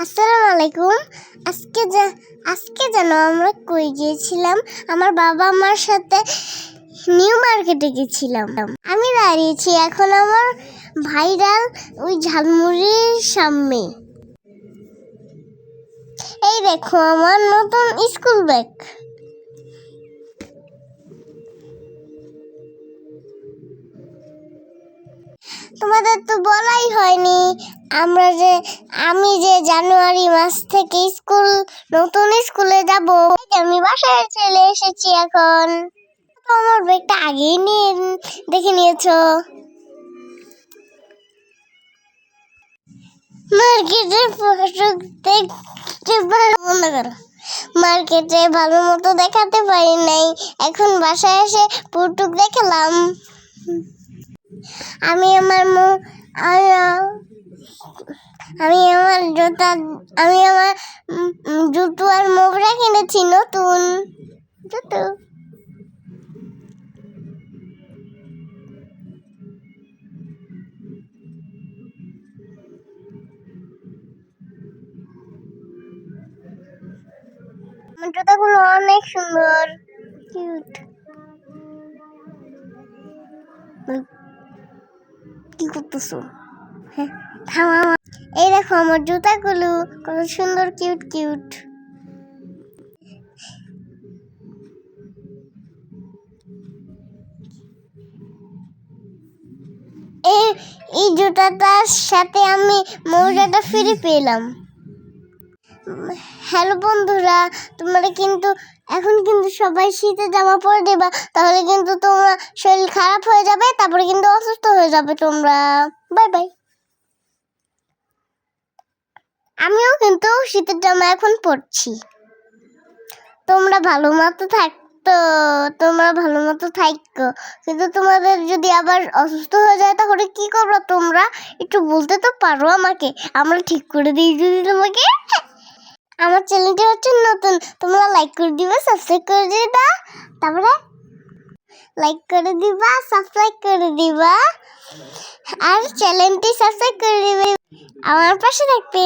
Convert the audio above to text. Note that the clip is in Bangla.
আসসালামু আলাইকুম। আজকে যেন আমরা কই গিয়েছিলাম, আমার বাবা মার সাথে নিউ মার্কেটে গেছিলাম। আমি দাঁড়িয়েছি এখন আমার ভাইরাল ওই ঝালমুড়ির সামনে। এই দেখো আমার নতুন স্কুল ব্যাগ। তোমাদের তো বলাই হয়নি আমি যে জানুয়ারি মাস থেকে নতুন স্কুলে যাব। আমি বাসায় চলে এসেছি এখন। তো আমার ব্যাগটা আগেই নিয়ে দেখে নিয়েছো। মার্কেটে মার্কেটে ভালো মতো দেখাতে পারি নাই, এখন বাসায় এসে পুটুক দেখালাম। আমি আমার জুতো আর মোগরা কিনেছি, নতুন জুতো। আমার জুতাগুলো অনেক সুন্দর, কিউট। কি করতেছো? হ্যাঁ, থামা। এই দেখো আমার জুতাগুলো কত সুন্দর, কিউট কিউট। এই জুতাটার সাথে আমি মোজাটা ফ্রি পেলাম। হ্যালো বন্ধুরা, তোমরা কিন্তু এখন সবাই শীতের জামা পরে দেবা, তাহলে কিন্তু তোমার শরীর খারাপ হয়ে যাবে, তারপরে কিন্তু অসুস্থ হয়ে যাবে তোমরা। Bye bye. আমিও কিন্তু শীতের জামা এখন পরছি। তোমরা ভালো মতো থাকো, কিন্তু তোমাদের যদি আবার অসুস্থ হয়ে যায় তাহলে কি করবে তোমরা? একটু বলতে তো পারো আমাকে, আমরা ঠিক করে দিই যদি তোমাকে। আমার চ্যানেলটি হচ্ছে নতুন, তোমরা লাইক করে দিবা, সাবস্ক্রাইব করে দিবা, তারপরে লাইক করে দিবা, সাবস্ক্রাইব করে দিবা, আর চ্যানেলটি সাবস্ক্রাইব করে দিবে, আমার পাশে থাকবে।